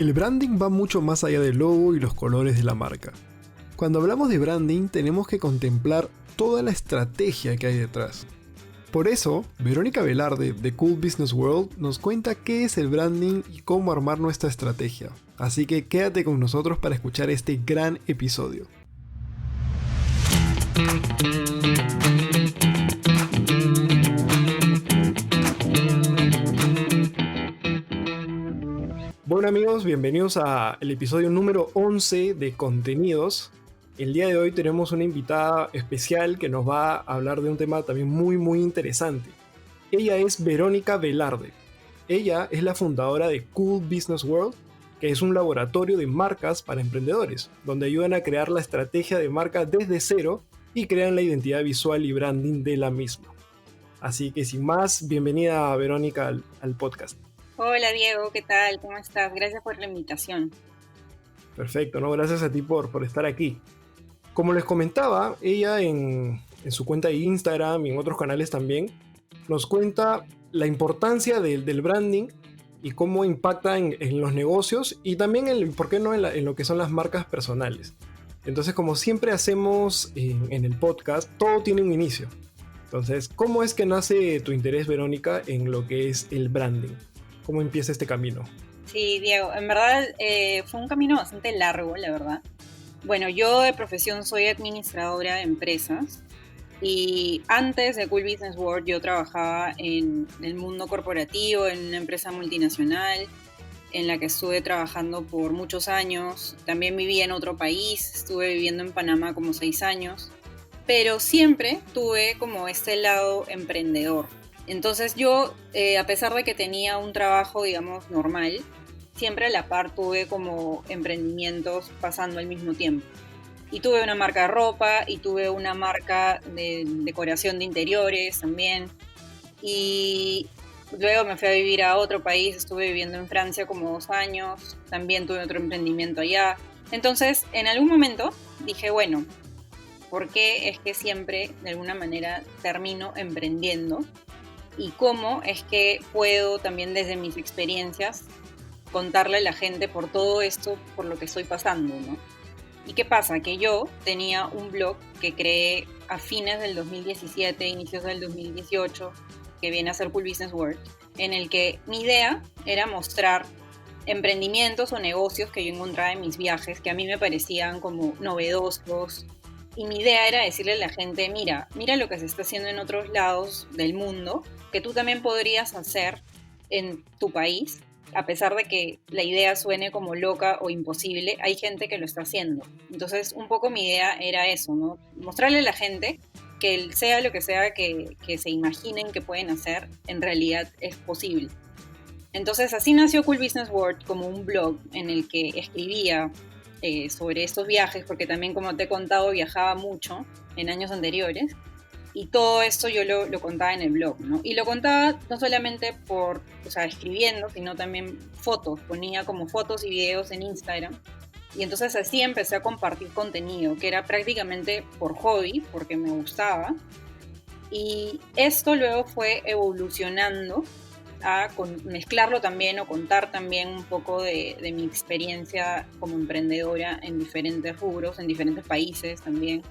El branding va mucho más allá del logo y los colores de la marca. Cuando hablamos de branding tenemos que contemplar toda la estrategia que hay detrás. Por eso, Verónica Velarde de Cool Business World nos cuenta qué es el branding y cómo armar nuestra estrategia. Así que quédate con nosotros para escuchar este gran episodio. Bueno amigos, bienvenidos al episodio número 11 de Contenidos. El día de hoy tenemos una invitada especial que nos va a hablar de un tema también muy interesante. Ella es Verónica Velarde. Ella es la fundadora de Cool Business World, que es un laboratorio de marcas para emprendedores, donde ayudan a crear la estrategia de marca desde cero y crean la identidad visual y branding de la misma. Así que sin más, bienvenida Verónica al podcast. Hola Diego, ¿qué tal? ¿Cómo estás? Gracias por la invitación. Perfecto, ¿no? Gracias a ti por estar aquí. Como les comentaba, ella en su cuenta de Instagram y en otros canales también, nos cuenta la importancia del branding y cómo impacta en los negocios y también, ¿por qué no?, en lo que son las marcas personales. Entonces, como siempre hacemos en el podcast, todo tiene un inicio. Entonces, ¿cómo es que nace tu interés, Verónica, en lo que es el branding? ¿Cómo empieza este camino? Sí, Diego, en verdad fue un camino bastante largo, la verdad. Bueno, yo de profesión soy administradora de empresas y antes de Cool Business World yo trabajaba en el mundo corporativo, en una empresa multinacional en la que estuve trabajando por muchos años. También viví en otro país, estuve viviendo en Panamá como 6 años, pero siempre tuve como este lado emprendedor. Entonces yo, a pesar de que tenía un trabajo, digamos, normal, siempre a la par tuve como emprendimientos pasando al mismo tiempo. Y tuve una marca de ropa y tuve una marca de decoración de interiores también. Y luego me fui a vivir a otro país, estuve viviendo en Francia como 2 años, también tuve otro emprendimiento allá. Entonces, en algún momento dije, bueno, ¿por qué es que siempre de alguna manera termino emprendiendo? Y cómo es que puedo también desde mis experiencias contarle a la gente por todo esto, por lo que estoy pasando, ¿no? ¿Y qué pasa? Que yo tenía un blog que creé a fines del 2017, inicios del 2018, que viene a ser Cool Business World, en el que mi idea era mostrar emprendimientos o negocios que yo encontraba en mis viajes, que a mí me parecían como novedosos. Y mi idea era decirle a la gente, mira lo que se está haciendo en otros lados del mundo, que tú también podrías hacer en tu país, a pesar de que la idea suene como loca o imposible, hay gente que lo está haciendo. Entonces, un poco mi idea era eso, ¿no? Mostrarle a la gente que sea lo que sea que se imaginen que pueden hacer, en realidad es posible. Entonces, así nació Cool Business World, como un blog en el que escribía sobre estos viajes, porque también, como te he contado, viajaba mucho en años anteriores. Y todo esto yo lo contaba en el blog, ¿no? Y lo contaba no solamente escribiendo, sino también fotos. Ponía como fotos y videos en Instagram. Y entonces así empecé a compartir contenido, que era prácticamente por hobby, porque me gustaba. Y esto luego fue evolucionando a mezclarlo también o contar también un poco de mi experiencia como emprendedora en diferentes rubros, en diferentes países también,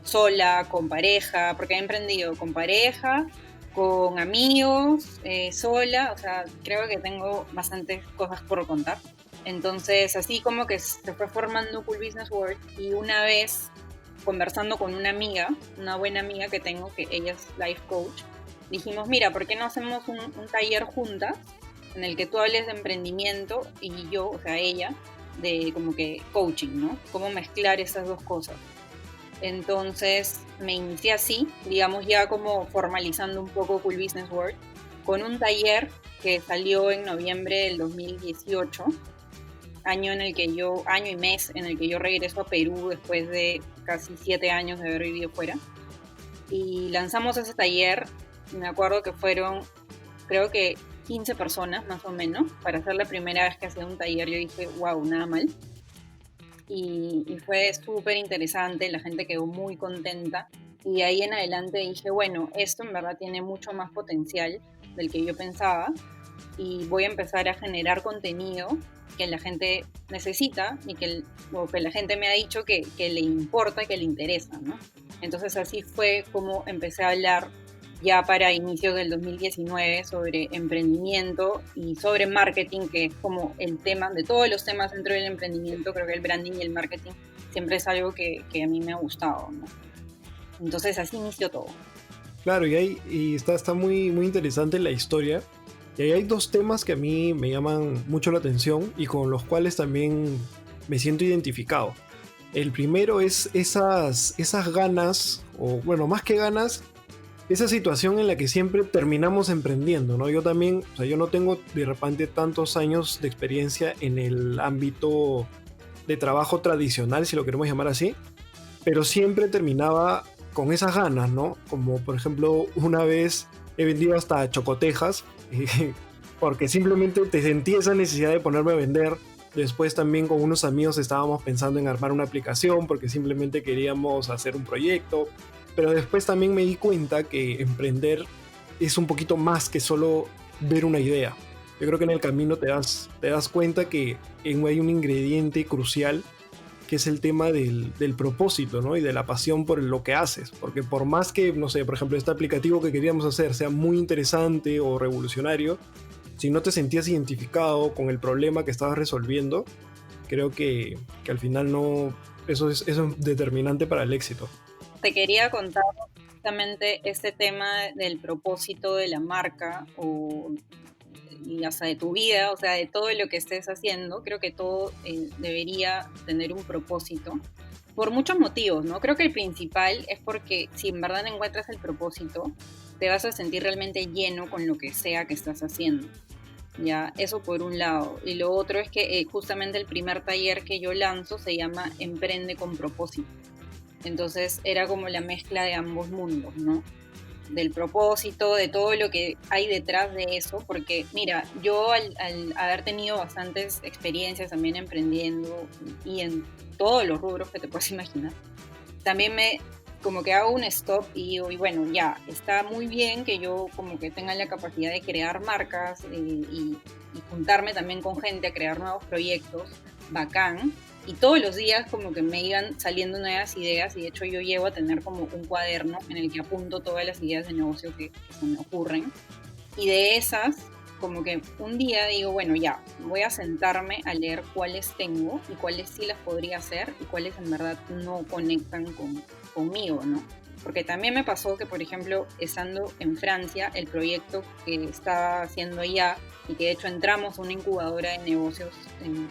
sola, con pareja, porque he emprendido con pareja, con amigos, sola, o sea, creo que tengo bastantes cosas por contar. Entonces, así como que se fue formando Cool Business World, y una vez conversando con una amiga, una buena amiga que tengo, que ella es life coach, dijimos, mira, ¿por qué no hacemos un taller juntas en el que tú hables de emprendimiento y yo, o sea, ella, de como que coaching, ¿no? Cómo mezclar esas dos cosas. Entonces me inicié así, digamos, ya como formalizando un poco Cool Business World, con un taller que salió en noviembre del 2018, año y mes en el que yo regreso a Perú después de casi 7 años de haber vivido fuera. Y lanzamos ese taller, me acuerdo que fueron, creo que 15 personas más o menos, para hacer la primera vez que hacía un taller. Yo dije, wow, nada mal. Y fue súper interesante, la gente quedó muy contenta. Y de ahí en adelante dije, bueno, esto en verdad tiene mucho más potencial del que yo pensaba. y voy a empezar a generar contenido que la gente necesita y o que la gente me ha dicho que le importa, que le interesa, ¿no? Entonces así fue como empecé a hablar ya para inicios del 2019 sobre emprendimiento y sobre marketing, que es como el tema de todos los temas dentro del emprendimiento. Creo que el branding y el marketing siempre es algo que a mí me ha gustado, ¿no? Entonces así inició todo. Claro, y está muy, muy interesante la historia. Y ahí hay dos temas que a mí me llaman mucho la atención y con los cuales también me siento identificado. El primero es esas ganas, o bueno, más que ganas, esa situación en la que siempre terminamos emprendiendo, ¿no? Yo también, o sea, yo no tengo de repente tantos años de experiencia en el ámbito de trabajo tradicional, si lo queremos llamar así, pero siempre terminaba con esas ganas, ¿no? Como por ejemplo, una vez he vendido hasta chocotejas, porque simplemente te sentí esa necesidad de ponerme a vender. Después también con unos amigos estábamos pensando en armar una aplicación porque simplemente queríamos hacer un proyecto. Pero después también me di cuenta que emprender es un poquito más que solo ver una idea. Yo creo que en el camino te das cuenta que hay un ingrediente crucial que es el tema del propósito, ¿no? Y de la pasión por lo que haces. Porque por más que, no sé, por ejemplo, este aplicativo que queríamos hacer sea muy interesante o revolucionario, si no te sentías identificado con el problema que estabas resolviendo, creo que al final no, eso es determinante para el éxito. Te quería contar justamente este tema del propósito de la marca y hasta de tu vida, o sea, de todo lo que estés haciendo. Creo que todo debería tener un propósito por muchos motivos, ¿no? Creo que el principal es porque si en verdad encuentras el propósito, te vas a sentir realmente lleno con lo que sea que estás haciendo. Ya, eso por un lado. Y lo otro es que justamente el primer taller que yo lanzo se llama Emprende con propósito. Entonces era como la mezcla de ambos mundos, ¿no? Del propósito, de todo lo que hay detrás de eso, porque mira, yo al haber tenido bastantes experiencias también emprendiendo y en todos los rubros que te puedas imaginar, también como que hago un stop y digo, y bueno, ya, está muy bien que yo como que tenga la capacidad de crear marcas y juntarme también con gente a crear nuevos proyectos, bacán, y todos los días como que me iban saliendo nuevas ideas y de hecho yo llego a tener como un cuaderno en el que apunto todas las ideas de negocio que se me ocurren, y de esas como que un día digo, bueno, ya, voy a sentarme a leer cuáles tengo y cuáles sí las podría hacer y cuáles en verdad no conectan conmigo, ¿no? Porque también me pasó que, por ejemplo, estando en Francia, el proyecto que estaba haciendo allá, y que de hecho entramos a una incubadora de negocios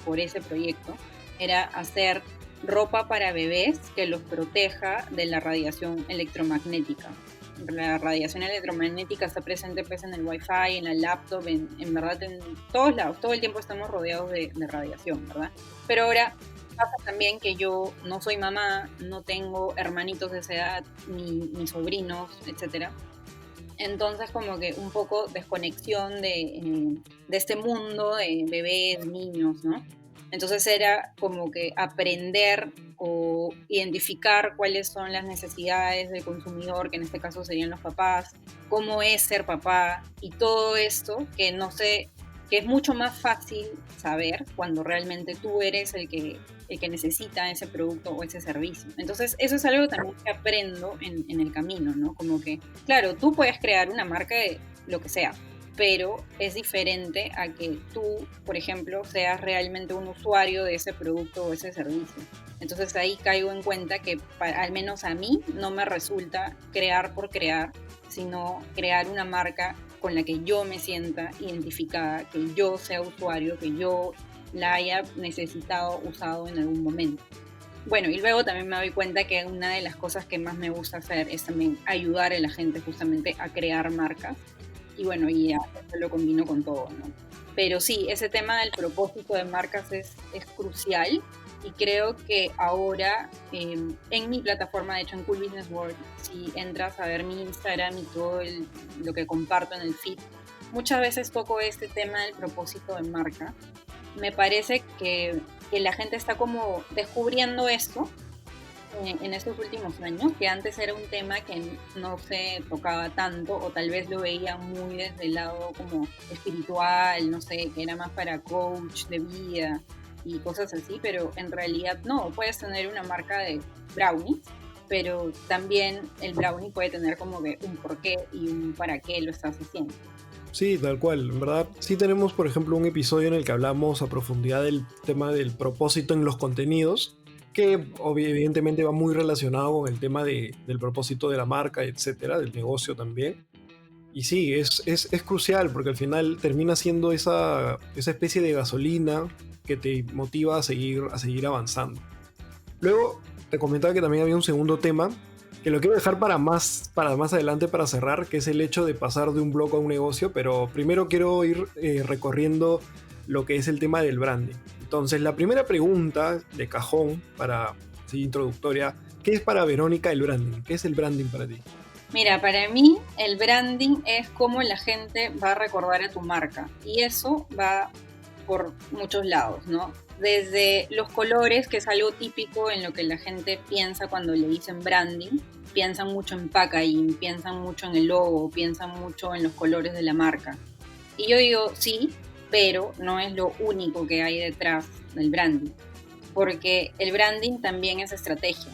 por ese proyecto, era hacer ropa para bebés que los proteja de la radiación electromagnética. La radiación electromagnética está presente pues, en el wifi, en la laptop, en verdad en todos lados, todo el tiempo estamos rodeados de radiación, ¿verdad? Pero ahora pasa también que yo no soy mamá, no tengo hermanitos de esa edad, ni sobrinos, etcétera. Entonces como que un poco desconexión de este mundo de bebés, niños, ¿no? Entonces era como que aprender o identificar cuáles son las necesidades del consumidor, que en este caso serían los papás, cómo es ser papá y todo esto que no sé, que es mucho más fácil saber cuando realmente tú eres el que necesita ese producto o ese servicio. Entonces eso es algo también que aprendo en el camino, ¿no? Como que, claro, tú puedes crear una marca de lo que sea, pero es diferente a que tú, por ejemplo, seas realmente un usuario de ese producto o ese servicio. Entonces ahí caigo en cuenta que al menos a mí no me resulta crear por crear, sino crear una marca con la que yo me sienta identificada, que yo sea usuario, que yo la haya necesitado, usado en algún momento. Bueno, y luego también me doy cuenta que una de las cosas que más me gusta hacer es también ayudar a la gente justamente a crear marcas. Y bueno, y ya eso lo combino con todo, ¿no? Pero sí, ese tema del propósito de marcas es crucial y creo que ahora en mi plataforma, de hecho en Cool Business World, si entras a ver mi Instagram y todo lo que comparto en el feed, muchas veces toco este tema del propósito de marca. Me parece que la gente está como descubriendo esto en estos últimos años, que antes era un tema que no se tocaba tanto o tal vez lo veía muy desde el lado como espiritual, no sé, que era más para coach de vida y cosas así, pero en realidad no, puedes tener una marca de brownies, pero también el brownie puede tener como que un porqué y un para qué lo estás haciendo. Sí, tal cual. En verdad, sí tenemos, por ejemplo, un episodio en el que hablamos a profundidad del tema del propósito en los contenidos, que evidentemente va muy relacionado con el tema del propósito de la marca, etcétera, del negocio también. Y sí, es crucial porque al final termina siendo esa especie de gasolina que te motiva a seguir avanzando. Luego, te comentaba que también había un segundo tema que lo quiero dejar para más adelante para cerrar, que es el hecho de pasar de un blog a un negocio, pero primero quiero ir recorriendo lo que es el tema del branding. Entonces, la primera pregunta de cajón para sí, introductoria, ¿qué es para Verónica el branding? ¿Qué es el branding para ti? Mira, para mí el branding es cómo la gente va a recordar a tu marca y eso va por muchos lados, ¿no? Desde los colores, que es algo típico en lo que la gente piensa cuando le dicen branding, piensan mucho en packaging, piensan mucho en el logo, piensan mucho en los colores de la marca. Y yo digo, sí, pero no es lo único que hay detrás del branding, porque el branding también es estrategia.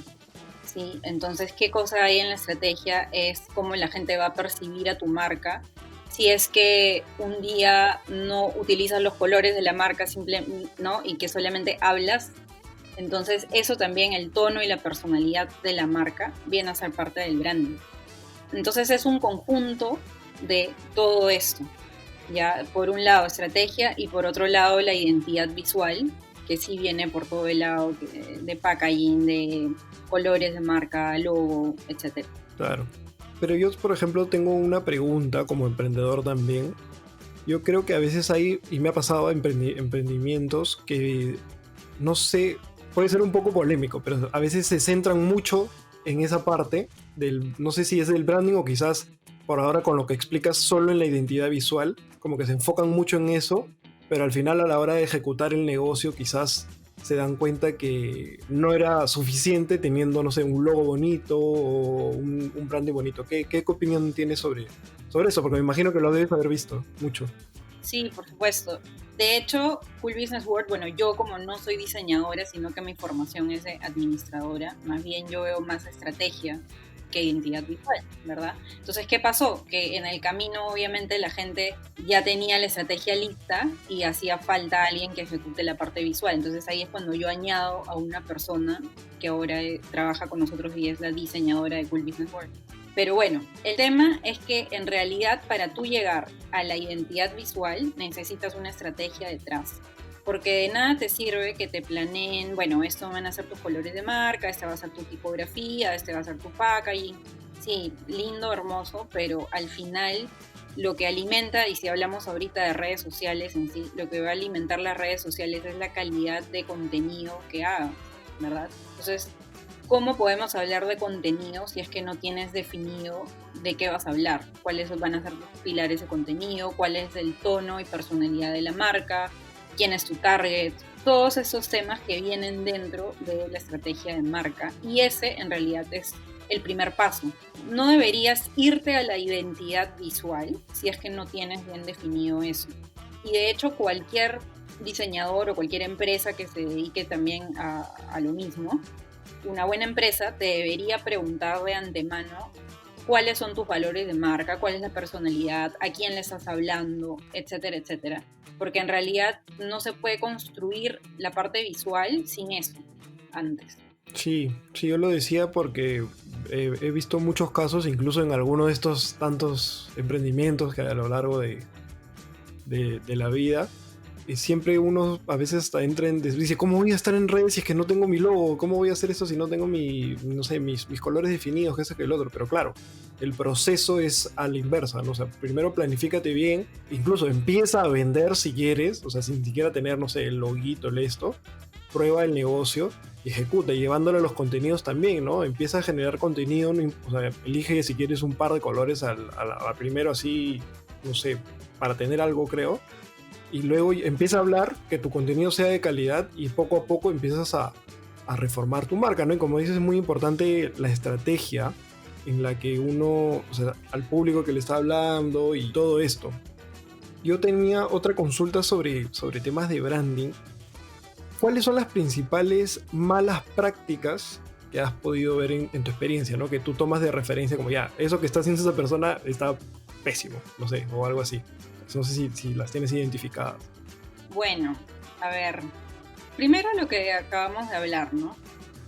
¿Sí? Entonces, ¿qué cosa hay en la estrategia? Es cómo la gente va a percibir a tu marca. Si es que un día no utilizas los colores de la marca ¿no? Y que solamente hablas, entonces eso también, el tono y la personalidad de la marca, viene a ser parte del branding. Entonces es un conjunto de todo esto. Ya, por un lado estrategia y por otro lado la identidad visual, que sí viene por todo el lado de packaging, de colores de marca, logo, etc. Claro. Pero yo, por ejemplo, tengo una pregunta como emprendedor también. Yo creo que a veces hay, y me ha pasado emprendimientos que, no sé, puede ser un poco polémico, pero a veces se centran mucho en esa parte del, no sé si es del branding o quizás por ahora con lo que explicas solo en la identidad visual, como que se enfocan mucho en eso, pero al final a la hora de ejecutar el negocio quizás se dan cuenta que no era suficiente teniendo, no sé, un logo bonito o un branding bonito. ¿Qué opinión tienes sobre eso? Porque me imagino que lo debes haber visto mucho. Sí, por supuesto. De hecho, Cool Business World, bueno, yo como no soy diseñadora, sino que mi formación es de administradora, más bien yo veo más estrategia que identidad visual, ¿verdad? Entonces, ¿qué pasó? Que en el camino, obviamente, la gente ya tenía la estrategia lista y hacía falta alguien que ejecute la parte visual. Entonces, ahí es cuando yo añado a una persona que ahora trabaja con nosotros y es la diseñadora de Cool Business World. Pero bueno, el tema es que en realidad para tú llegar a la identidad visual necesitas una estrategia detrás. Porque de nada te sirve que te planeen, bueno, esto van a ser tus colores de marca, esta va a ser tu tipografía, este va a ser tu packaging. Sí, lindo, hermoso, pero al final lo que alimenta, y si hablamos ahorita de redes sociales en sí, lo que va a alimentar las redes sociales es la calidad de contenido que hagas, ¿verdad? Entonces, ¿cómo podemos hablar de contenido si es que no tienes definido de qué vas a hablar? ¿Cuáles van a ser los pilares de contenido? ¿Cuál es el tono y personalidad de la marca? ¿Quién es tu target? Todos esos temas que vienen dentro de la estrategia de marca. Y ese en realidad es el primer paso. No deberías irte a la identidad visual si es que no tienes bien definido eso. Y de hecho cualquier diseñador o cualquier empresa que se dedique también a lo mismo, una buena empresa te debería preguntar de antemano cuáles son tus valores de marca, cuál es la personalidad, a quién le estás hablando, etcétera, etcétera. Porque en realidad no se puede construir la parte visual sin eso antes. Sí, sí, yo lo decía porque he visto muchos casos, incluso en algunos de estos tantos emprendimientos que hay a lo largo de la vida, y siempre uno a veces hasta entra en dice, ¿cómo voy a estar en redes si es que no tengo mi logo? ¿Cómo voy a hacer eso si no tengo no sé, mis colores definidos, que ese que el otro? Pero claro, el proceso es a la inversa, ¿no? O sea, primero planifícate bien, incluso empieza a vender si quieres, o sea, sin siquiera tener, no sé, el loguito, esto, prueba el negocio y ejecuta, llevándolo a los contenidos también, ¿no? Empieza a generar contenido, o sea, elige si quieres un par de colores al primero así, no sé, para tener algo, creo, y luego empieza a hablar, que tu contenido sea de calidad y poco a poco empiezas a a reformar tu marca, ¿no? Y como dices, es muy importante la estrategia en la que uno, o sea, al público que le está hablando y todo esto. Yo tenía otra consulta sobre temas de branding. ¿Cuáles son las principales malas prácticas que has podido ver en tu experiencia, ¿no? Que tú tomas de referencia como ya, eso que está haciendo esa persona está pésimo, no sé, o algo así. No sé si las tienes identificadas. Bueno, a ver, primero lo que acabamos de hablar, ¿no?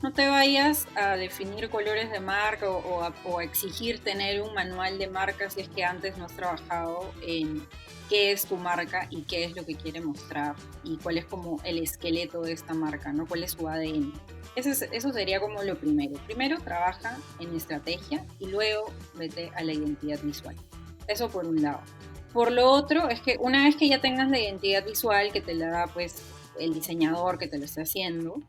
No te vayas a definir colores de marca o a exigir tener un manual de marca si es que antes no has trabajado en qué es tu marca y qué es lo que quiere mostrar y cuál es como el esqueleto de esta marca, ¿no? ¿Cuál es su ADN? Eso sería como lo primero. Primero trabaja en estrategia y luego vete a la identidad visual. Eso por un lado. Por lo otro es que una vez que ya tengas la identidad visual que te la da pues el diseñador que te lo está haciendo,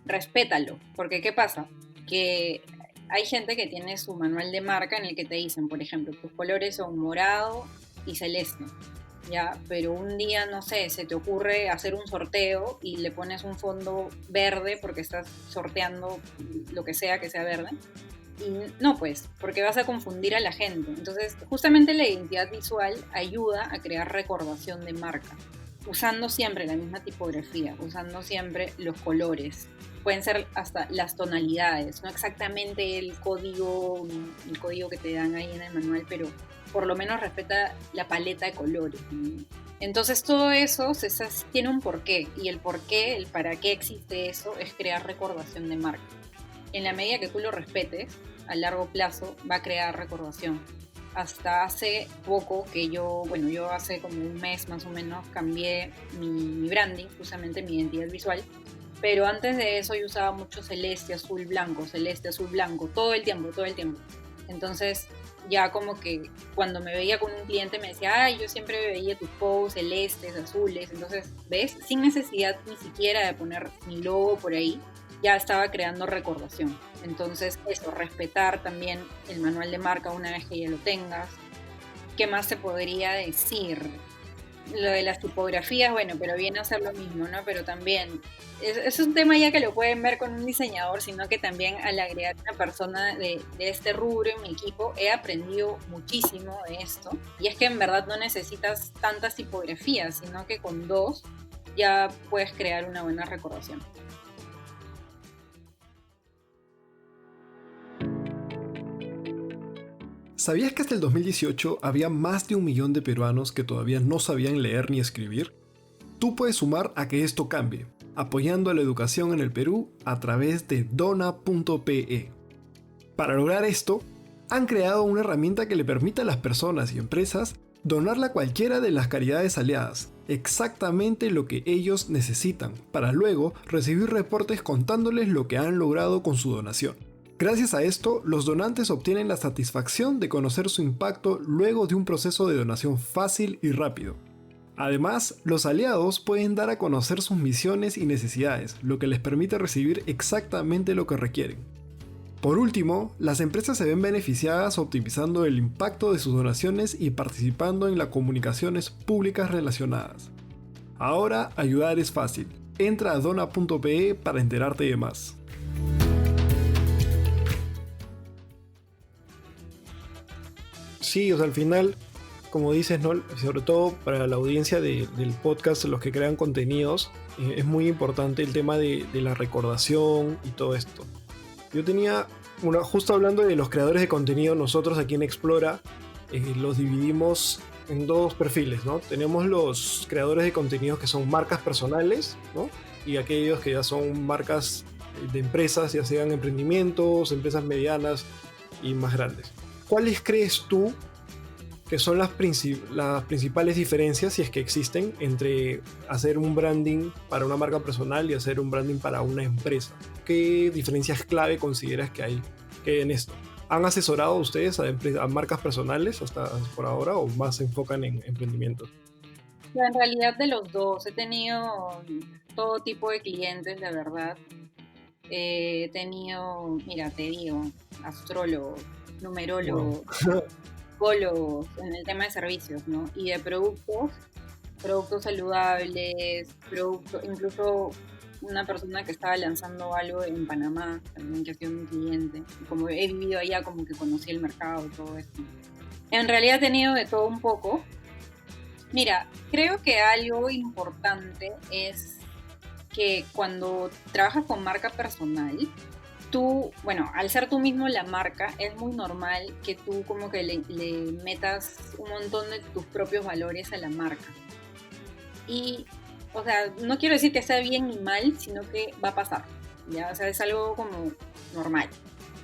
respétalo, porque ¿qué pasa? Que hay gente que tiene su manual de marca en el que te dicen, por ejemplo, tus colores son morado y celeste, ¿ya? Pero un día, no sé, se te ocurre hacer un sorteo y le pones un fondo verde porque estás sorteando lo que sea verde. Y no, pues, porque vas a confundir a la gente. Entonces, justamente la identidad visual ayuda a crear recordación de marca, usando siempre la misma tipografía, usando siempre los colores. Pueden ser hasta las tonalidades, no exactamente el código que te dan ahí en el manual, pero por lo menos respeta la paleta de colores. Entonces todo eso tiene un porqué, y el porqué, el para qué existe eso, es crear recordación de marca. En la medida que tú lo respetes, a largo plazo va a crear recordación. Hasta hace poco que yo hace como un mes más o menos cambié mi branding, justamente mi identidad visual, pero antes de eso yo usaba mucho celeste, azul, blanco, todo el tiempo. Entonces ya como que cuando me veía con un cliente me decía, ay, yo siempre veía tus posts celestes, azules, entonces, ¿ves? Sin necesidad ni siquiera de poner mi logo por ahí, ya estaba creando recordación. Entonces, eso, respetar también el manual de marca una vez que ya lo tengas. ¿Qué más se podría decir? Lo de las tipografías, bueno, pero viene a ser lo mismo, ¿no? Pero también es un tema ya que lo pueden ver con un diseñador, sino que también al agregar una persona de este rubro en mi equipo, he aprendido muchísimo de esto. Y es que en verdad no necesitas tantas tipografías, sino que con 2 ya puedes crear una buena recordación. ¿Sabías que hasta el 2018 había más de 1 millón de peruanos que todavía no sabían leer ni escribir? Tú puedes sumar a que esto cambie, apoyando a la educación en el Perú a través de dona.pe. Para lograr esto, han creado una herramienta que le permite a las personas y empresas donarla a cualquiera de las caridades aliadas, exactamente lo que ellos necesitan, para luego recibir reportes contándoles lo que han logrado con su donación. Gracias a esto, los donantes obtienen la satisfacción de conocer su impacto luego de un proceso de donación fácil y rápido. Además, los aliados pueden dar a conocer sus misiones y necesidades, lo que les permite recibir exactamente lo que requieren. Por último, las empresas se ven beneficiadas optimizando el impacto de sus donaciones y participando en las comunicaciones públicas relacionadas. Ahora, ayudar es fácil. Entra a dona.pe para enterarte de más. Sí, o sea, al final, como dices, ¿no? Sobre todo para la audiencia del podcast, los que crean contenidos, es muy importante el tema de la recordación y todo esto. Yo tenía justo hablando de los creadores de contenido, nosotros aquí en Explora los dividimos en 2 perfiles, ¿no? Tenemos los creadores de contenidos que son marcas personales, ¿no? Y aquellos que ya son marcas de empresas, ya sean emprendimientos, empresas medianas y más grandes. ¿Cuáles crees tú que son las principales diferencias, si es que existen, entre hacer un branding para una marca personal y hacer un branding para una empresa? ¿Qué diferencias clave consideras que hay en esto? ¿Han asesorado ustedes a marcas personales hasta por ahora o más se enfocan en emprendimientos? En realidad de los dos, he tenido todo tipo de clientes, la verdad. He tenido, mira, te digo, astrólogos, numerólogos, Wow. psicólogos en el tema de servicios, ¿no? Y de productos saludables, incluso una persona que estaba lanzando algo en Panamá, también que ha sido un cliente. Y como he vivido allá, como que conocí el mercado y todo esto. En realidad he tenido de todo un poco. Mira, creo que algo importante es que cuando trabajas con marca personal, tú, bueno, al ser tú mismo la marca, es muy normal que tú como que le metas un montón de tus propios valores a la marca. Y, o sea, no quiero decir que sea bien ni mal, sino que va a pasar, ¿ya? O sea, es algo como normal.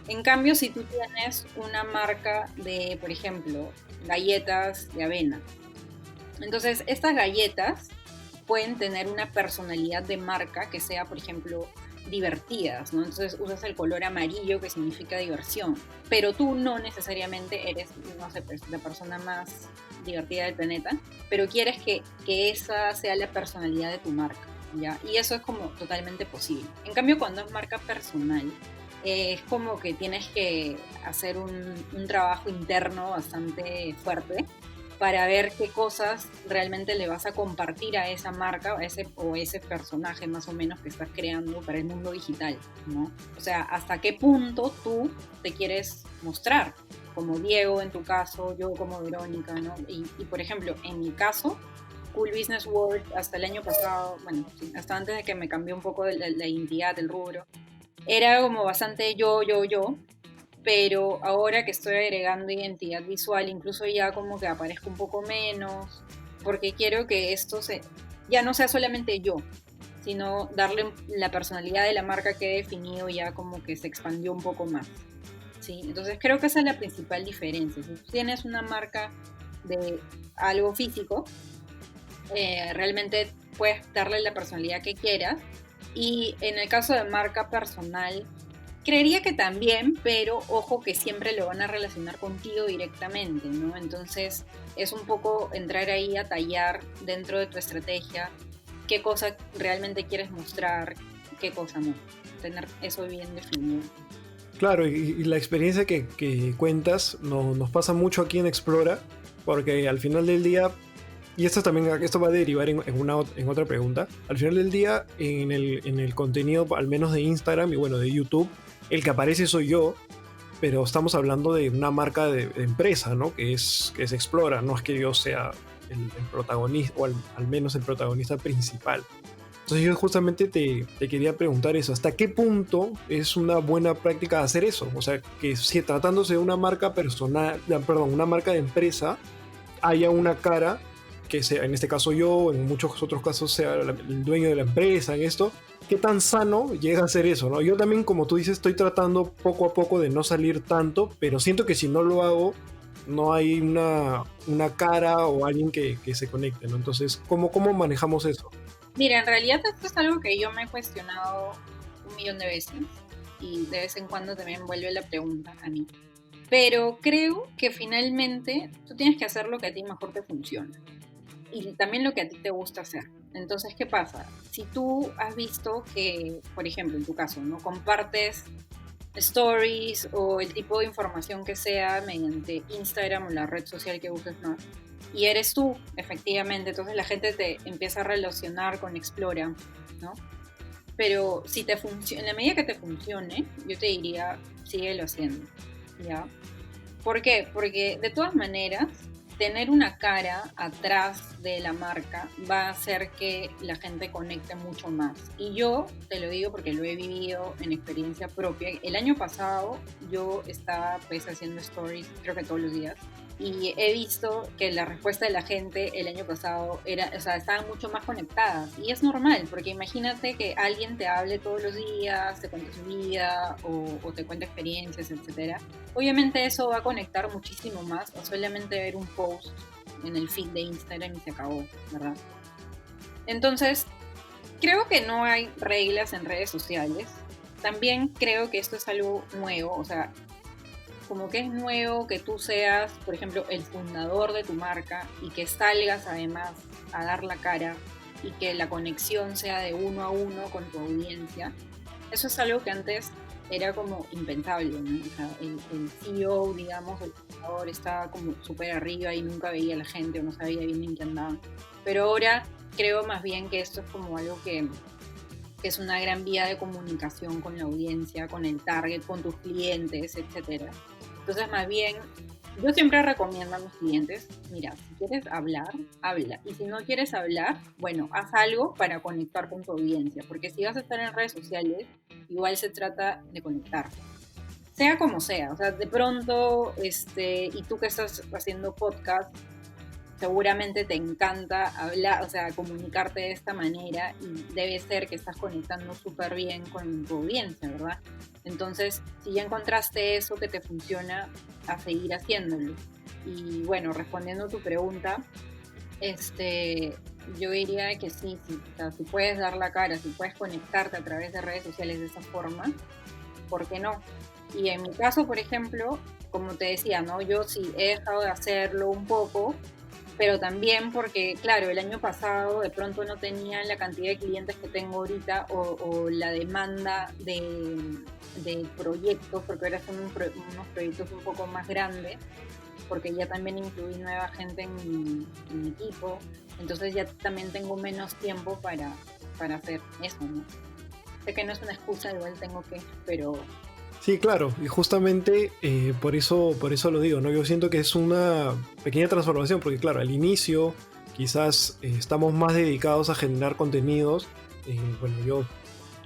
En cambio, si tú tienes una marca de, por ejemplo, galletas de avena, entonces estas galletas pueden tener una personalidad de marca que sea, por ejemplo, divertidas, ¿no? Entonces usas el color amarillo que significa diversión, pero tú no necesariamente eres, no sé, pues, la persona más divertida del planeta, pero quieres que esa sea la personalidad de tu marca, ¿ya? Y eso es como totalmente posible. En cambio, cuando es marca personal, es como que tienes que hacer un trabajo interno bastante fuerte para ver qué cosas realmente le vas a compartir a esa marca o ese personaje más o menos que estás creando para el mundo digital, ¿no? O sea, hasta qué punto tú te quieres mostrar, como Diego en tu caso, yo como Verónica, ¿no? Y por ejemplo, en mi caso, Cool Business World hasta el año pasado, bueno, sí, hasta antes de que me cambió un poco de la identidad, del rubro, era como bastante yo, pero ahora que estoy agregando identidad visual, incluso ya como que aparezco un poco menos, porque quiero que ya no sea solamente yo, sino darle la personalidad de la marca que he definido ya como que se expandió un poco más, ¿sí? Entonces creo que esa es la principal diferencia. Si tú tienes una marca de algo físico, realmente puedes darle la personalidad que quieras, y en el caso de marca personal, creería que también, pero ojo que siempre lo van a relacionar contigo directamente, ¿no? Entonces es un poco entrar ahí a tallar dentro de tu estrategia qué cosa realmente quieres mostrar, qué cosa no. Tener eso bien definido. Claro, y la experiencia que cuentas nos pasa mucho aquí en Explora, porque al final del día, y esto va a derivar en otra pregunta, al final del día en el contenido, al menos de Instagram y bueno, de YouTube, el que aparece soy yo, pero estamos hablando de una marca de empresa, ¿no? Que es Explora, no es que yo sea el protagonista, o al menos el protagonista principal. Entonces yo justamente te quería preguntar eso, ¿hasta qué punto es una buena práctica hacer eso? O sea, que si tratándose de una marca personal, perdón, una marca de empresa, haya una cara que sea, en este caso yo, en muchos otros casos sea el dueño de la empresa, en esto, ¿qué tan sano llega a ser eso, no? Yo también, como tú dices, estoy tratando poco a poco de no salir tanto, pero siento que si no lo hago, no hay una cara o alguien que se conecte, ¿no? Entonces, ¿cómo manejamos eso? Mira, en realidad esto es algo que yo me he cuestionado un millón de veces y de vez en cuando también vuelve la pregunta a mí. Pero creo que finalmente tú tienes que hacer lo que a ti mejor te funciona y también lo que a ti te gusta hacer. Entonces, ¿qué pasa? Si tú has visto que, por ejemplo, en tu caso, no compartes stories o el tipo de información que sea mediante Instagram o la red social que uses más, y eres tú, efectivamente, entonces la gente te empieza a relacionar con Explora, ¿no? Pero si te en la medida que te funcione, yo te diría, síguelo haciendo, ¿ya? ¿Por qué? Porque de todas maneras, tener una cara atrás de la marca va a hacer que la gente conecte mucho más. Y yo te lo digo porque lo he vivido en experiencia propia. El año pasado yo estaba pues haciendo stories, creo que todos los días, y he visto que la respuesta de la gente el año pasado era, o sea, estaban mucho más conectadas. Y es normal, porque imagínate que alguien te hable todos los días, te cuente su vida o te cuente experiencias, etcétera. Obviamente eso va a conectar muchísimo más a solamente ver un post en el feed de Instagram y se acabó, ¿verdad? Entonces, creo que no hay reglas en redes sociales. También creo que esto es algo nuevo, o sea, como que es nuevo que tú seas, por ejemplo, el fundador de tu marca y que salgas además a dar la cara y que la conexión sea de uno a uno con tu audiencia. Eso es algo que antes era como impensable, ¿no? O sea, el CEO, digamos, el fundador estaba como súper arriba y nunca veía a la gente o no sabía bien en qué andaban. Pero ahora creo más bien que esto es como algo que es una gran vía de comunicación con la audiencia, con el target, con tus clientes, etc. Entonces, más bien, yo siempre recomiendo a mis clientes, mira, si quieres hablar, habla. Y si no quieres hablar, bueno, haz algo para conectar con tu audiencia. Porque si vas a estar en redes sociales, igual se trata de conectar. Sea como sea, o sea, de pronto, y tú que estás haciendo podcast, seguramente te encanta hablar, o sea, comunicarte de esta manera y debe ser que estás conectando súper bien con tu audiencia, ¿verdad? Entonces, si ya encontraste eso que te funciona, a seguir haciéndolo. Y bueno, respondiendo a tu pregunta, yo diría que sí, sí, o sea, si puedes dar la cara, si puedes conectarte a través de redes sociales de esa forma, ¿por qué no? Y en mi caso, por ejemplo, como te decía, ¿no? Yo sí he dejado de hacerlo un poco, pero también porque, claro, el año pasado de pronto no tenía la cantidad de clientes que tengo ahorita o la demanda de proyectos, porque ahora son unos proyectos un poco más grandes, porque ya también incluí nueva gente en mi equipo, entonces ya también tengo menos tiempo para hacer eso, ¿no? Sé que no es una excusa, igual tengo que, pero... Sí, claro, y justamente por eso lo digo, ¿no? Yo siento que es una pequeña transformación, porque claro, al inicio quizás estamos más dedicados a generar contenidos. Bueno, yo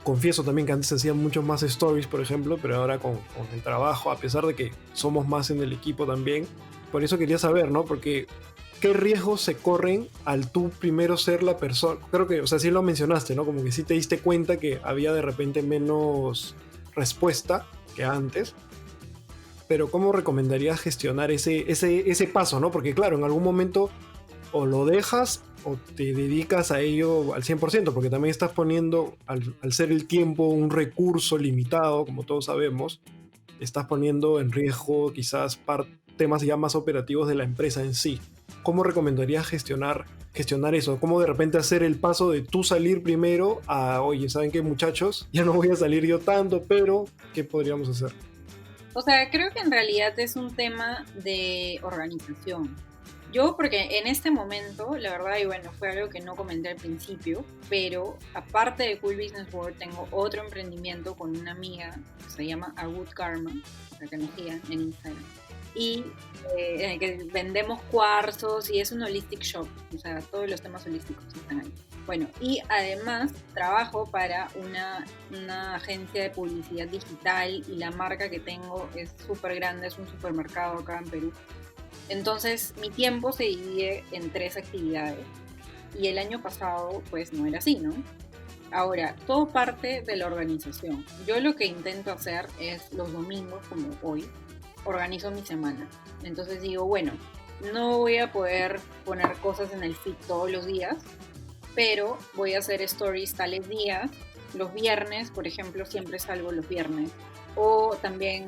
confieso también que antes hacía muchos más stories, por ejemplo, pero ahora con el trabajo, a pesar de que somos más en el equipo también, por eso quería saber, ¿no? Porque ¿qué riesgos se corren al tú primero ser la persona? Creo que, o sea, sí lo mencionaste, ¿no? Como que sí te diste cuenta que había de repente menos respuesta que antes, pero ¿cómo recomendarías gestionar ese paso, ¿no? Porque claro, en algún momento o lo dejas o te dedicas a ello al 100%, porque también estás poniendo, al ser el tiempo un recurso limitado, como todos sabemos, estás poniendo en riesgo quizás temas ya más operativos de la empresa en sí. ¿Cómo recomendarías gestionar eso? ¿Cómo de repente hacer el paso de tú salir primero a, oye, ¿saben qué, muchachos? Ya no voy a salir yo tanto, pero ¿qué podríamos hacer? O sea, creo que en realidad es un tema de organización. Yo, porque en este momento, la verdad, y bueno, fue algo que no comenté al principio, pero aparte de Cool Business World, tengo otro emprendimiento con una amiga que se llama A Good Karma, la que nos sigan en Instagram, y en el que vendemos cuarzos y es un holistic shop, o sea, todos los temas holísticos están ahí. Bueno, y además trabajo para una agencia de publicidad digital y la marca que tengo es súper grande, es un supermercado acá en Perú. Entonces mi tiempo se divide en 3 actividades y el año pasado pues no era así, ¿no? Ahora, todo parte de la organización. Yo lo que intento hacer es los domingos, como hoy, organizo mi semana. Entonces digo, bueno, no voy a poder poner cosas en el feed todos los días, pero voy a hacer stories tales días. Los viernes, por ejemplo, siempre salgo los viernes. O también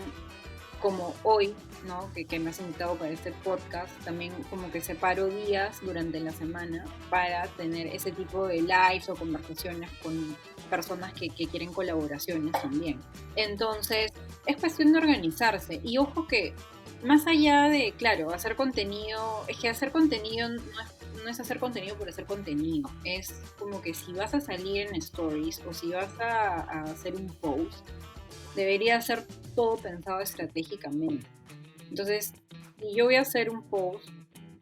como hoy, ¿no? Que me has invitado para este podcast, también como que separo días durante la semana para tener ese tipo de lives o conversaciones con personas que quieren colaboraciones también. Entonces, es cuestión de organizarse. Y ojo que, más allá de, claro, hacer contenido, es que hacer contenido no es hacer contenido por hacer contenido. Es como que si vas a salir en stories o si vas a hacer un post, debería ser todo pensado estratégicamente. Entonces, si yo voy a hacer un post,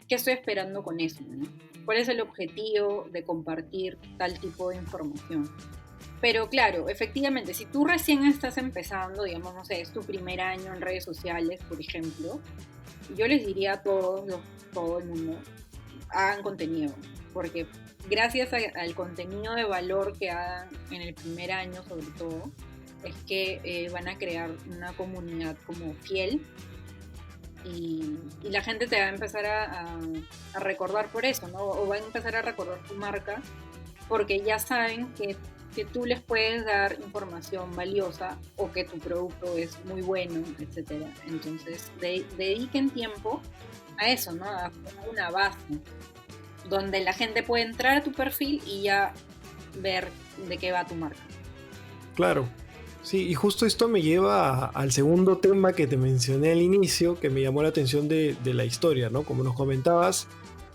¿qué estoy esperando con eso, ¿no? ¿Cuál es el objetivo de compartir tal tipo de información? Pero claro, efectivamente, si tú recién estás empezando, digamos, no sé, es tu primer año en redes sociales, por ejemplo, yo les diría a todo el mundo, hagan contenido, porque gracias al contenido de valor que hagan en el primer año, sobre todo, es que van a crear una comunidad como fiel y la gente te va a empezar a recordar por eso, ¿no? O va a empezar a recordar tu marca porque ya saben que tú les puedes dar información valiosa o que tu producto es muy bueno, etcétera. Entonces, dediquen tiempo a eso, ¿no? A poner una base donde la gente puede entrar a tu perfil y ya ver de qué va tu marca. Claro. Sí, y justo esto me lleva al segundo tema que te mencioné al inicio, que me llamó la atención de la historia, ¿no? Como nos comentabas,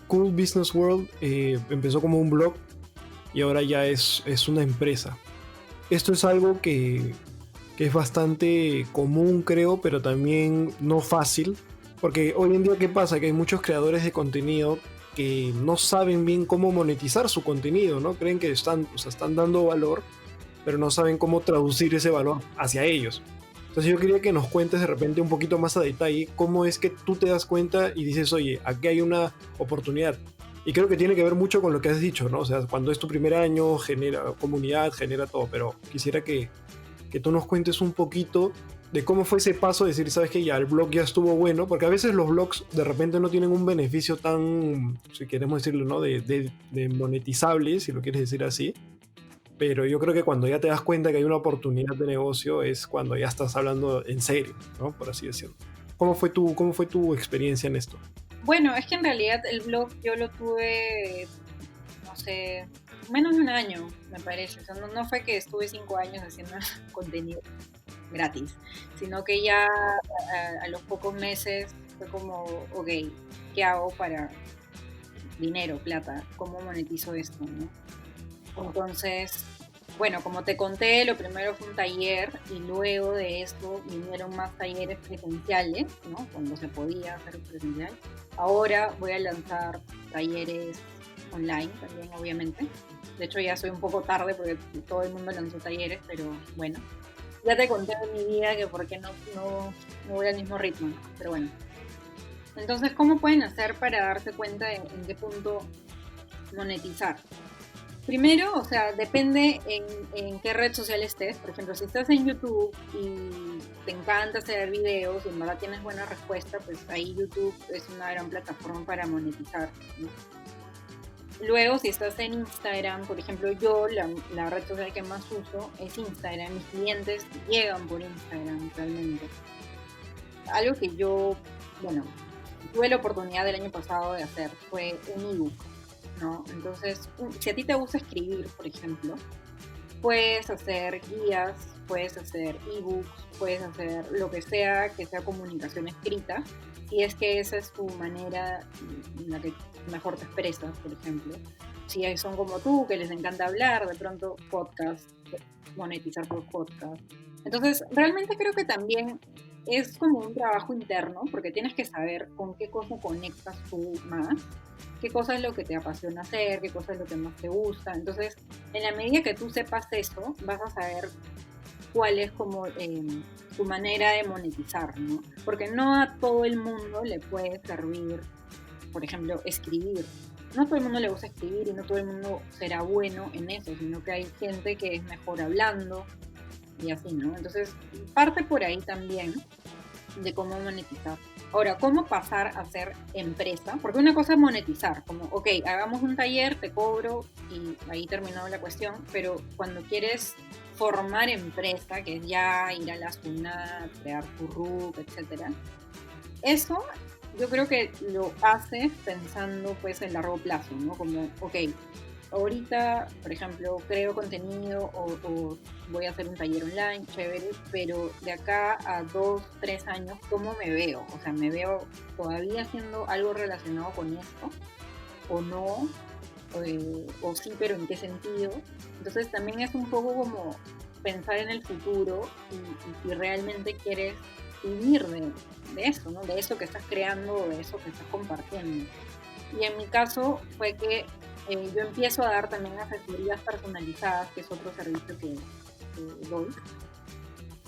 Cool Business World empezó como un blog y ahora ya es una empresa. esto es algo que es bastante común, creo, pero también no fácil. Porque hoy en día, ¿qué pasa? Que hay muchos creadores de contenido que no saben bien cómo monetizar su contenido, ¿no? Creen que están, o sea, están dando valor, pero no saben cómo traducir ese valor hacia ellos. Entonces yo quería que nos cuentes de repente un poquito más a detalle cómo es que tú te das cuenta y dices, oye, aquí hay una oportunidad. Y creo que tiene que ver mucho con lo que has dicho, ¿no? O sea, cuando es tu primer año, genera comunidad, genera todo, pero quisiera que tú nos cuentes un poquito de cómo fue ese paso de decir, sabes que ya el blog ya estuvo bueno, porque a veces los blogs de repente no tienen un beneficio tan, si queremos decirlo, ¿no? De monetizable, si lo quieres decir así, pero yo creo que cuando ya te das cuenta que hay una oportunidad de negocio es cuando ya estás hablando en serio, ¿no? Por así decirlo. Cómo fue tu experiencia en esto? Bueno, es que en realidad el blog yo lo tuve, no sé, menos de un año, me parece. O sea, no fue que estuve 5 años haciendo contenido gratis, sino que ya a los pocos meses fue como, ok, ¿qué hago para dinero, plata? ¿Cómo monetizo esto, no? Entonces, bueno, como te conté, lo primero fue un taller y luego de esto vinieron más talleres presenciales, ¿no? Cuando se podía hacer presencial. Ahora voy a lanzar talleres online también, obviamente. De hecho, ya soy un poco tarde porque todo el mundo lanzó talleres, pero bueno. Ya te conté en mi vida que por qué no voy al mismo ritmo, ¿no? Pero bueno. Entonces, ¿cómo pueden hacer para darse cuenta de en qué punto monetizar? Primero, o sea, depende en qué red social estés. Por ejemplo, si estás en YouTube y te encanta hacer videos y en verdad tienes buena respuesta, pues ahí YouTube es una gran plataforma para monetizar, ¿no? Luego, si estás en Instagram, por ejemplo, yo la red social que más uso es Instagram. Mis clientes llegan por Instagram realmente. Algo que yo, bueno, tuve la oportunidad del año pasado de hacer fue un ebook, ¿no? Entonces, si a ti te gusta escribir, por ejemplo, puedes hacer guías, puedes hacer ebooks, puedes hacer lo que sea comunicación escrita, si es que esa es tu manera en la que mejor te expresas, por ejemplo. Si son como tú, que les encanta hablar, de pronto podcast, monetizar por podcast. Entonces, realmente creo que también es como un trabajo interno, porque tienes que saber con qué cosa conectas tú más, qué cosa es lo que te apasiona hacer, qué cosa es lo que más te gusta. Entonces, en la medida que tú sepas eso, vas a saber cuál es como tu manera de monetizar, ¿no? Porque no a todo el mundo le puede servir, por ejemplo, escribir. No a todo el mundo le gusta escribir y no todo el mundo será bueno en eso, sino que hay gente que es mejor hablando y así, ¿no? Entonces, parte por ahí también de cómo monetizar. Ahora, ¿cómo pasar a ser empresa? Porque una cosa es monetizar, como, ok, hagamos un taller, te cobro y ahí terminó la cuestión, pero cuando quieres formar empresa, que es ya ir a la SUNAT, crear tu RUC, etcétera, eso yo creo que lo haces pensando pues en largo plazo, ¿no? Como, ok, ahorita, por ejemplo, creo contenido o voy a hacer un taller online, chévere, pero de acá a 2, 3 años, ¿cómo me veo? O sea, ¿me veo todavía haciendo algo relacionado con esto? ¿O no? O sí, pero ¿en qué sentido? Entonces también es un poco como pensar en el futuro y si realmente quieres vivir de eso, ¿no? De eso que estás creando o de eso que estás compartiendo. Y en mi caso fue que yo empiezo a dar también asesorías personalizadas, que es otro servicio que doy.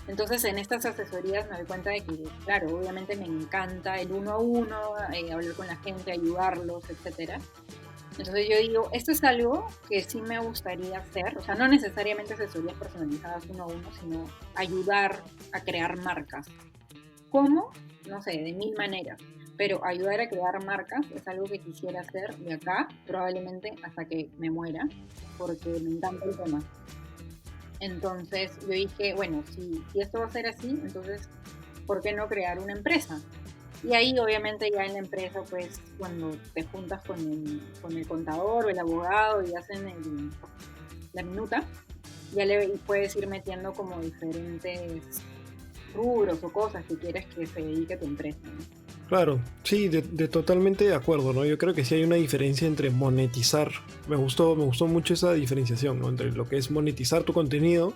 Entonces en estas asesorías me doy cuenta de que, claro, obviamente me encanta el uno a uno, hablar con la gente, ayudarlos, etcétera. Entonces yo digo, esto es algo que sí me gustaría hacer, o sea, no necesariamente asesorías personalizadas uno a uno, sino ayudar a crear marcas. ¿Cómo? No sé, de mil maneras. Pero ayudar a crear marcas es algo que quisiera hacer de acá, probablemente hasta que me muera, porque me encanta el tema. Entonces yo dije, bueno, si esto va a ser así, entonces, ¿por qué no crear una empresa? Y ahí obviamente ya en la empresa, pues cuando te juntas con el contador o el abogado y hacen la minuta, ya le puedes ir metiendo como diferentes rubros o cosas que quieres que se dedique a tu empresa, ¿no? Claro, sí, totalmente de acuerdo, ¿no? Yo creo que sí hay una diferencia entre monetizar. Me gustó mucho esa diferenciación, ¿no? Entre lo que es monetizar tu contenido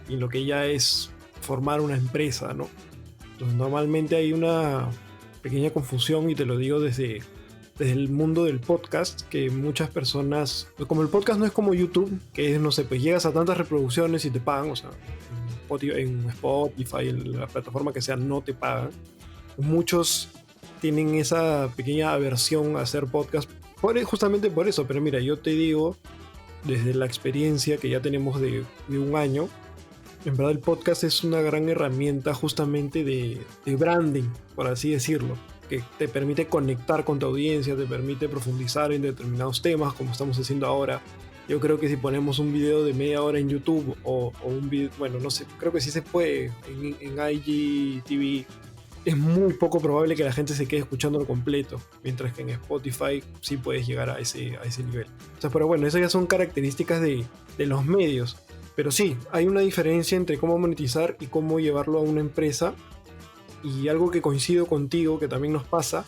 y lo que ya es formar una empresa, ¿no? Entonces, normalmente hay una pequeña confusión, y te lo digo desde el mundo del podcast, que muchas personas, como el podcast no es como YouTube, que es, no sé, pues llegas a tantas reproducciones y te pagan, o sea, en Spotify, en la plataforma que sea, no te pagan. Muchos tienen esa pequeña aversión a hacer podcast justamente por eso, pero mira, yo te digo, desde la experiencia que ya tenemos de un año, en verdad el podcast es una gran herramienta justamente de branding, por así decirlo, que te permite conectar con tu audiencia, te permite profundizar en determinados temas, como estamos haciendo ahora. Yo creo que si ponemos un video de media hora en YouTube o un video, bueno, no sé, creo que sí se puede en IGTV, es muy poco probable que la gente se quede escuchándolo completo, mientras que en Spotify sí puedes llegar a ese nivel. O sea, pero bueno, esas ya son características de los medios. Pero sí, hay una diferencia entre cómo monetizar y cómo llevarlo a una empresa. Y algo que coincido contigo, que también nos pasa,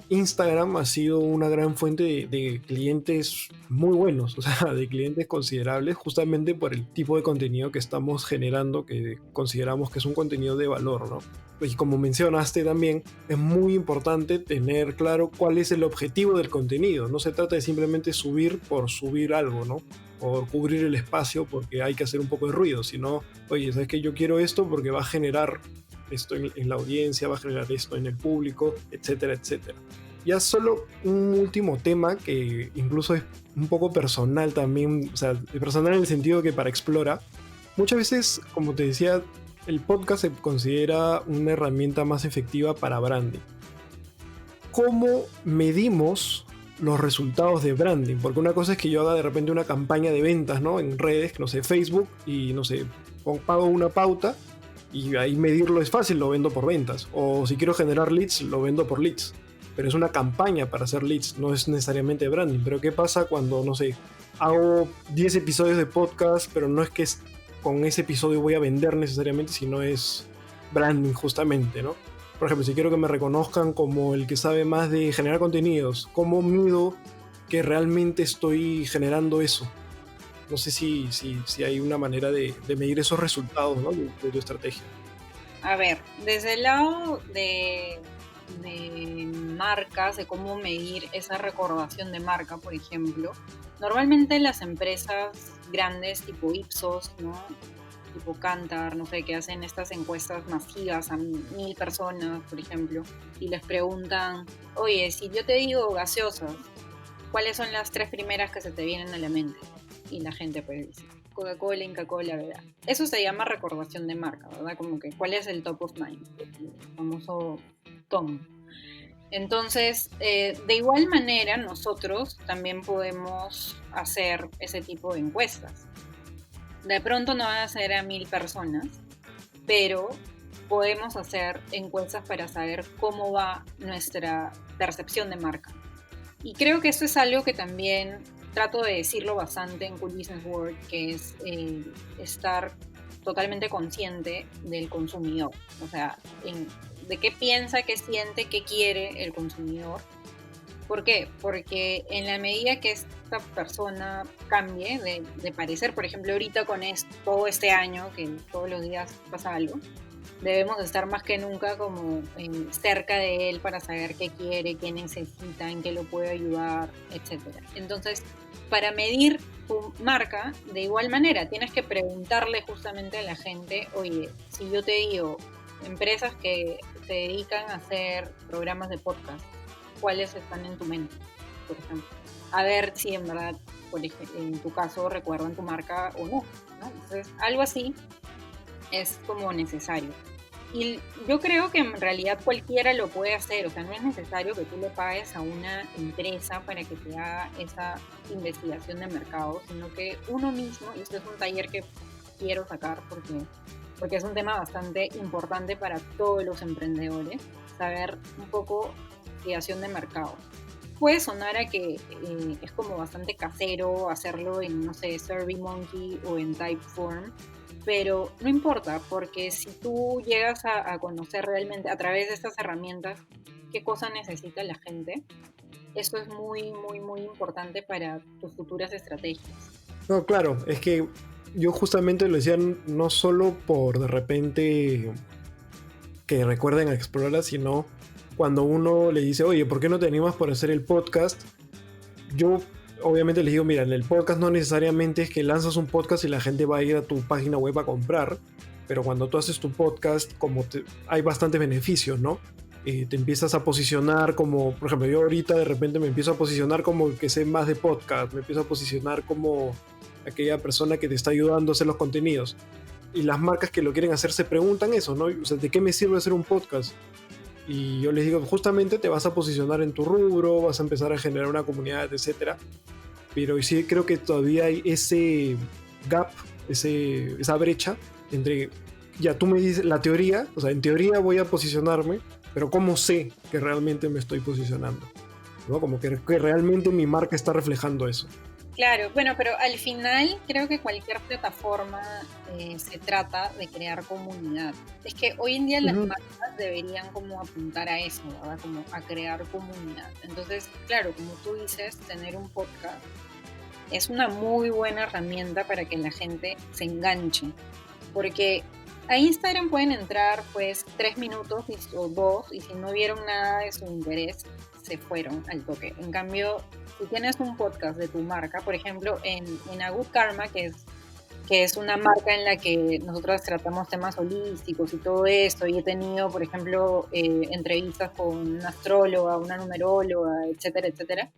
Instagram ha sido una gran fuente de clientes muy buenos, o sea, de clientes considerables, justamente por el tipo de contenido que estamos generando, que consideramos que es un contenido de valor, ¿no? Y como mencionaste también, es muy importante tener claro cuál es el objetivo del contenido. No se trata de simplemente subir por subir algo, ¿no? Por cubrir el espacio porque hay que hacer un poco de ruido, sino, oye, ¿sabes qué? Yo quiero esto porque va a generar esto en la audiencia, va a generar esto en el público, etcétera, etcétera. Ya solo un último tema que incluso es un poco personal también, o sea, personal en el sentido que para Explora, muchas veces, como te decía, el podcast se considera una herramienta más efectiva para branding. ¿Cómo medimos los resultados de branding? Porque una cosa es que yo haga de repente una campaña de ventas, ¿no? En redes, no sé, Facebook, y no sé, pago una pauta, y ahí medirlo es fácil, lo vendo por ventas. O si quiero generar leads, lo vendo por leads. Pero es una campaña para hacer leads, no es necesariamente branding. Pero ¿qué pasa cuando, no sé, hago 10 episodios de podcast, pero no es que con ese episodio voy a vender necesariamente, sino es branding justamente, ¿no? Por ejemplo, si quiero que me reconozcan como el que sabe más de generar contenidos, ¿cómo mido que realmente estoy generando eso? No sé si hay una manera de medir esos resultados, ¿no? de tu estrategia. A ver, desde el lado marcas, de cómo medir esa recordación de marca, por ejemplo, normalmente las empresas grandes tipo Ipsos, ¿no? Tipo Kantar, no sé, que hacen estas encuestas masivas a 1000 personas, por ejemplo, y les preguntan, oye, si yo te digo gaseosas, ¿cuáles son las 3 primeras que se te vienen a la mente? Y la gente pues dice, Coca-Cola, Inca-Cola, ¿verdad? Eso se llama recordación de marca, ¿verdad? Como que, ¿cuál es el top of mind? El famoso TOM. Entonces, de igual manera, nosotros también podemos hacer ese tipo de encuestas. De pronto no van a ser a 1000 personas, pero podemos hacer encuestas para saber cómo va nuestra percepción de marca. Y creo que eso es algo que también trato de decirlo bastante en Cool Business World, que es estar totalmente consciente del consumidor. O sea, de qué piensa, qué siente, qué quiere el consumidor. ¿Por qué? Porque en la medida que esta persona cambie de parecer, por ejemplo, ahorita con todo este año, que todos los días pasa algo, debemos estar más que nunca como cerca de él para saber qué quiere, qué necesita, en qué lo puede ayudar, etc. Entonces, para medir tu marca, de igual manera, tienes que preguntarle justamente a la gente, oye, si yo te digo, empresas que se dedican a hacer programas de podcast, ¿cuáles están en tu mente, por ejemplo? A ver si en verdad, por ejemplo, en tu caso, recuerdan tu marca o no, ¿no? Entonces, algo así es como necesario. Y yo creo que en realidad cualquiera lo puede hacer, o sea, no es necesario que tú le pagues a una empresa para que te haga esa investigación de mercado, sino que uno mismo, y esto es un taller que quiero sacar porque es un tema bastante importante para todos los emprendedores, saber un poco investigación de mercado. Puede sonar a que es como bastante casero hacerlo en, no sé, SurveyMonkey o en Typeform, pero no importa, porque si tú llegas a conocer realmente a través de estas herramientas qué cosa necesita la gente. Eso es muy, muy, muy importante para tus futuras estrategias. No, claro, es que yo justamente lo decía no solo por de repente que recuerden a Explora, sino cuando uno le dice, oye, ¿por qué no te animas por hacer el podcast? Yo obviamente les digo, mira, en el podcast no necesariamente es que lanzas un podcast y la gente va a ir a tu página web a comprar, pero cuando tú haces tu podcast, hay bastantes beneficios, ¿no? Te empiezas a posicionar como, por ejemplo, yo ahorita de repente me empiezo a posicionar como el que sé más de podcast, me empiezo a posicionar como aquella persona que te está ayudando a hacer los contenidos. Y las marcas que lo quieren hacer se preguntan eso, ¿no? O sea, ¿de qué me sirve hacer un podcast? Y yo les digo, justamente te vas a posicionar en tu rubro, vas a empezar a generar una comunidad, etcétera. Pero sí creo que todavía hay ese gap, esa brecha entre, ya tú me dices la teoría, o sea, en teoría voy a posicionarme, pero ¿cómo sé que realmente me estoy posicionando? ¿No? Como que realmente mi marca está reflejando eso. Claro, bueno, pero al final creo que cualquier plataforma se trata de crear comunidad. Es que hoy en día las marcas deberían como apuntar a eso, ¿verdad? Como a crear comunidad. Entonces, claro, como tú dices, tener un podcast es una muy buena herramienta para que la gente se enganche. Porque a Instagram pueden entrar pues 3 minutos o 2 y si no vieron nada de su interés, se fueron al toque. En cambio, si tienes un podcast de tu marca, por ejemplo, en A Good Karma, que es una marca en la que nosotros tratamos temas holísticos y todo esto, y he tenido, por ejemplo, entrevistas con una astróloga, una numeróloga, etcétera, etcétera.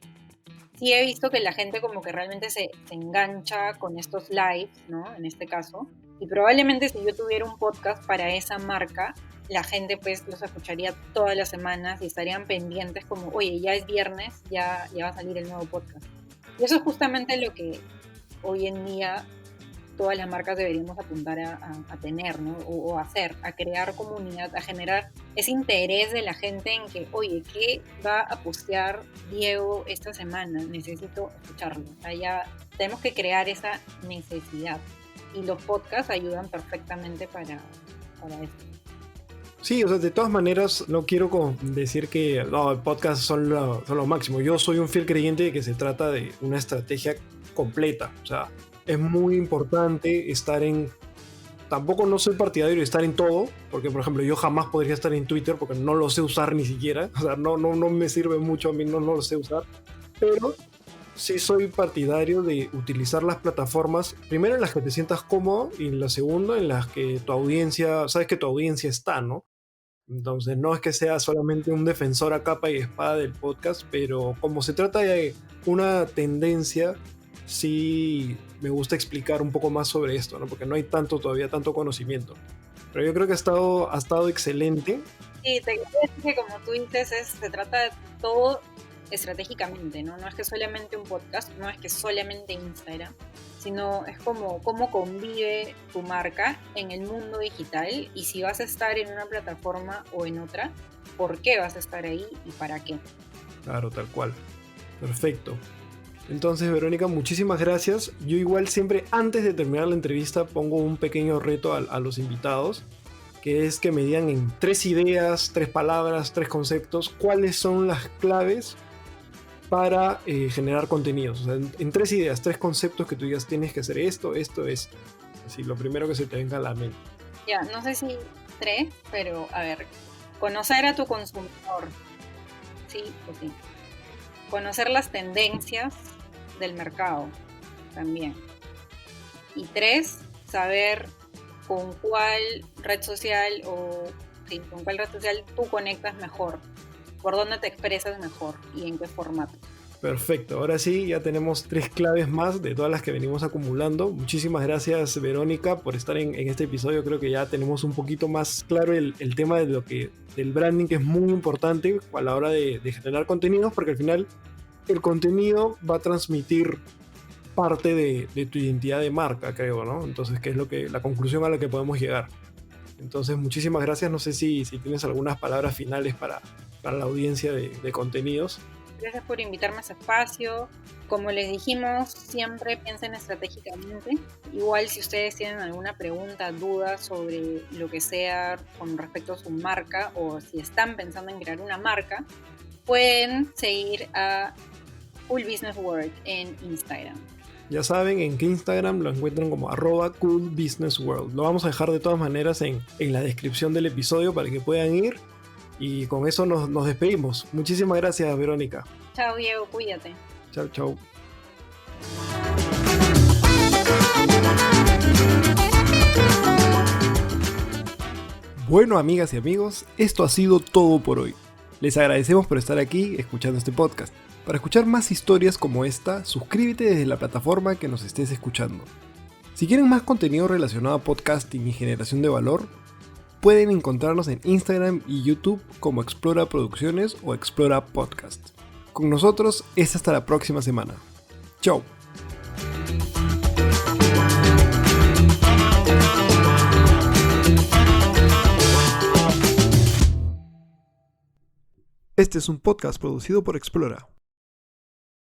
Sí he visto que la gente como que realmente se engancha con estos lives, ¿no? En este caso. Y probablemente si yo tuviera un podcast para esa marca, la gente pues los escucharía todas las semanas y estarían pendientes como, oye, ya es viernes, ya va a salir el nuevo podcast. Y eso es justamente lo que hoy en día todas las marcas deberíamos apuntar a tener, ¿no? O hacer, a crear comunidad, a generar ese interés de la gente en que, oye, ¿qué va a postear Diego esta semana? Necesito escucharlo. O sea, ya tenemos que crear esa necesidad. Y los podcasts ayudan perfectamente para esto. Sí, o sea, de todas maneras, no quiero decir que no, el podcast son lo máximo. Yo soy un fiel creyente de que se trata de una estrategia completa. O sea, es muy importante estar en... Tampoco no soy partidario de estar en todo, porque por ejemplo yo jamás podría estar en Twitter porque no lo sé usar ni siquiera. O sea, no me sirve mucho a mí, no lo sé usar. Pero sí soy partidario de utilizar las plataformas, primero en las que te sientas cómodo y en la segunda en las que tu audiencia, sabes que tu audiencia está, ¿no? Entonces no es que sea solamente un defensor a capa y espada del podcast, pero como se trata de una tendencia, sí me gusta explicar un poco más sobre esto, ¿no? Porque no hay todavía tanto conocimiento. Pero yo creo que ha estado excelente. Sí, te quiero decir que como tú dices, se trata de todo estratégicamente, ¿no? No es que solamente un podcast, no es que solamente Instagram, sino es como cómo convive tu marca en el mundo digital y si vas a estar en una plataforma o en otra, por qué vas a estar ahí y para qué. Claro, tal cual. Perfecto. Entonces, Verónica, muchísimas gracias. Yo igual siempre antes de terminar la entrevista pongo un pequeño reto a los invitados, que es que me digan en 3 ideas, 3 palabras, 3 conceptos, cuáles son las claves para generar contenidos. O sea, en 3 ideas, 3 conceptos que tú digas, tienes que hacer esto. Así, lo primero que se te venga a la mente. Ya, no sé si 3, pero a ver, conocer a tu consumidor, sí o sí. Conocer las tendencias del mercado también. Y 3, saber con cuál red social con cuál red social tú conectas mejor, por dónde te expresas mejor y en qué formato. Perfecto, ahora sí, ya tenemos 3 claves más de todas las que venimos acumulando. Muchísimas gracias, Verónica, por estar en este episodio. Creo que ya tenemos un poquito más claro el tema del branding, que es muy importante a la hora de generar contenidos, porque al final el contenido va a transmitir parte de tu identidad de marca, creo, ¿no? Entonces, que es la conclusión a la que podemos llegar. Entonces, muchísimas gracias. No sé si tienes algunas palabras finales para la audiencia de contenidos. Gracias por invitarme a ese espacio. Como les dijimos, siempre piensen estratégicamente. Igual si ustedes tienen alguna pregunta, duda sobre lo que sea con respecto a su marca o si están pensando en crear una marca, pueden seguir a Cool Business World en Instagram. Ya saben, en que Instagram lo encuentran como @coolbusinessworld. Lo vamos a dejar de todas maneras en la descripción del episodio para que puedan ir. Y con eso nos despedimos. Muchísimas gracias, Verónica. Chao, Diego, cuídate. Chao, chao. Bueno, amigas y amigos, esto ha sido todo por hoy. Les agradecemos por estar aquí escuchando este podcast. Para escuchar más historias como esta, suscríbete desde la plataforma que nos estés escuchando. Si quieren más contenido relacionado a podcasting y generación de valor, pueden encontrarnos en Instagram y YouTube como Explora Producciones o Explora Podcast. Con nosotros es hasta la próxima semana. Chao. Este es un podcast producido por Explora.